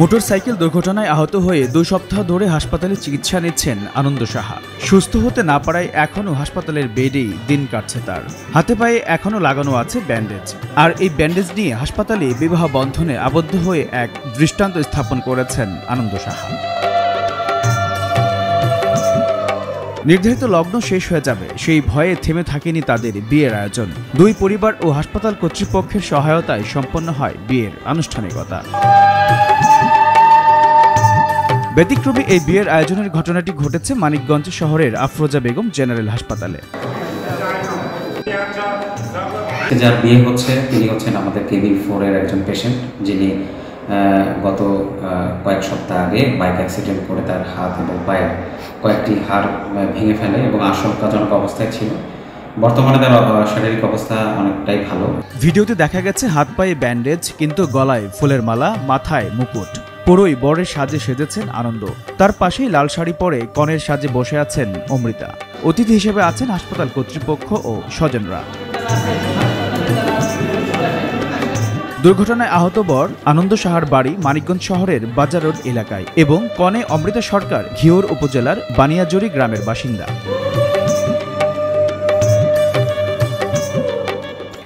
Motorcycle দুর্ঘটনায় আহত হয়ে 2 সপ্তাহ ধরে হাসপাতালে চিকিৎসা নিচ্ছেন আনন্দ সাহা। সুস্থ হতে না পারায় এখনও হাসপাতালের বেডেই দিন কাটছে তার। হাতে পায়ে এখনও লাগানো আছে ব্যান্ডেজ। আর এই ব্যান্ডেজ নিয়ে হাসপাতালে বিবাহ বন্ধনে আবদ্ধ হয়ে এক দৃষ্টান্ত স্থাপন করেছেন আনন্দ সাহা। নির্ধারিত লগ্ন শেষ হয়ে যাবে সেই ভয়ে থেমে থাকেনি তাদের বিয়ের আয়োজন। দুই পরিবার ও হাসপাতাল কর্তৃপক্ষের সহায়তায় সম্পন্ন হয় বিয়ের আনুষ্ঠানিকতা। ব্যতিক্রমী এই বিয়ের আয়োজনের ঘটনাটি ঘটেছে মানিকগঞ্জ শহরের আফরোজা বেগম জেনারেল হাসপাতালে। যার বিয়ে হচ্ছে তিনি হচ্ছেন আমাদের কেবি 4 এর একজন পেশেন্ট, যিনি গত কয়েক সপ্তাহ আগে বাইক অ্যাক্সিডেন্ট করে তার হাত এবং পায়ের কয়েকটি হাড় ভেঙে ফেলে এবং আশঙ্কাজনক অবস্থায় ছিল। বর্তমানে তার শারীরিক অবস্থা অনেকটাই ভালো। ভিডিওতে দেখা গেছে হাত পায়ে ব্যান্ডেজ, কিন্তু গলায় ফুলের মালা, মাথায় মুকুট। পুরোই বরের সাজে সেজেছেন আনন্দ। তার পাশেই লাল শাড়ি পরে কনের সাজে বসে আছেন অমৃতা। অতিথি হিসেবে আছেন হাসপাতাল কর্তৃপক্ষ ও স্বজনরা। দুর্ঘটনায় আহত বর আনন্দ সাহার বাড়ি মানিকগঞ্জ শহরের বাজার রোড এলাকায় এবং কনে অমৃতা সরকার ঘিওর উপজেলার বানিয়াজুরি গ্রামের বাসিন্দা।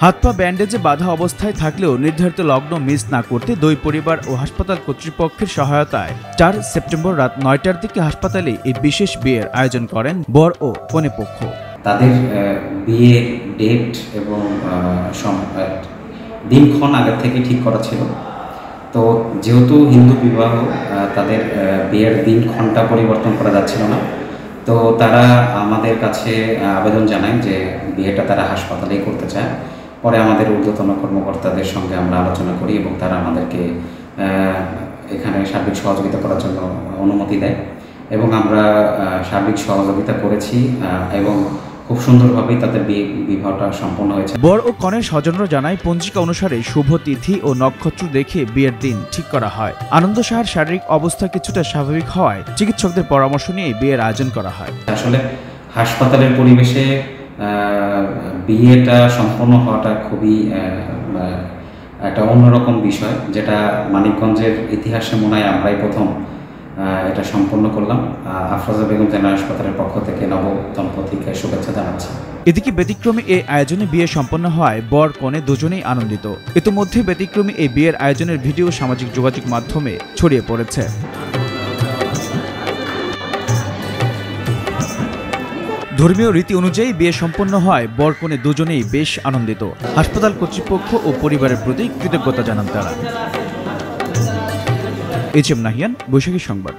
হাত পা ব্যান্ডেজে বাঁধা অবস্থায় থাকলেও নির্ধারিত লগ্ন মিস না করতে দুই পরিবার ও হাসপাতাল কর্তৃপক্ষের সহায়তায় 4 সেপ্টেম্বর রাত 9টার দিকে হাসপাতালে এই বিশেষ বিয়ের আয়োজন করেন বর ও কনে পক্ষ। তাদের বিয়ের ডেট এবং দিনক্ষণ আগে থেকে ঠিক করা ছিল। তো যেহেতু হিন্দু বিবাহ, তাদের বিয়ের দিনক্ষণটা পরিবর্তন করা যাচ্ছিল না, তো তারা আমাদের কাছে আবেদন জানায় যে বিয়েটা তারা হাসপাতালেই করতে চায়। পরে আমাদের ঊর্ধ্বতন কর্মকর্তাদের সঙ্গে আমরা আলোচনা করি এবং তারা আমাদেরকে এখানে সার্বিক সহযোগিতা করার জন্য অনুমতি দেয় এবং আমরা সার্বিক সহযোগিতা করেছি এবং খুব সুন্দরভাবেই তাদের বিবাহটা সম্পন্ন হয়েছে। বর ও কনের স্বজনরা জানায়, পঞ্জিকা অনুসারে শুভ তিথি ও নক্ষত্র দেখে বিয়ের দিন ঠিক করা হয়। আনন্দ সাহার শারীরিক অবস্থা কিছুটা স্বাভাবিক হওয়ায় চিকিৎসকদের পরামর্শ নিয়ে বিয়ের আয়োজন করা হয়। আসলে হাসপাতালের পরিবেশে বিয়েটা সম্পন্ন হওয়াটা খুবই একটা অন্যরকম বিষয়, যেটা মানিকগঞ্জের ইতিহাসে মনে হয় আমরাই প্রথম এটা সম্পন্ন করলাম। আফরোজা বেগম জেনারেল হাসপাতালের পক্ষ থেকে নব দম্পতিকে শুভেচ্ছা জানাচ্ছি। এদিকে ব্যতিক্রমী এই আয়োজনে বিয়ে সম্পন্ন হওয়ায় বর কনে দুজনেই আনন্দিত। ইতিমধ্যে ব্যতিক্রমী এই বিয়ের আয়োজনের ভিডিও সামাজিক যোগাযোগ মাধ্যমে ছড়িয়ে পড়েছে। ধর্মীয় রীতি অনুযায়ী বিয়ে সম্পন্ন হয় বর কনে দুজনেই বেশ আনন্দিত। হাসপাতাল কর্তৃপক্ষ ও পরিবারের প্রতি কৃতজ্ঞতা জানান তারা। এইচ এম নাহিয়ান, বৈশাখী সংবাদ।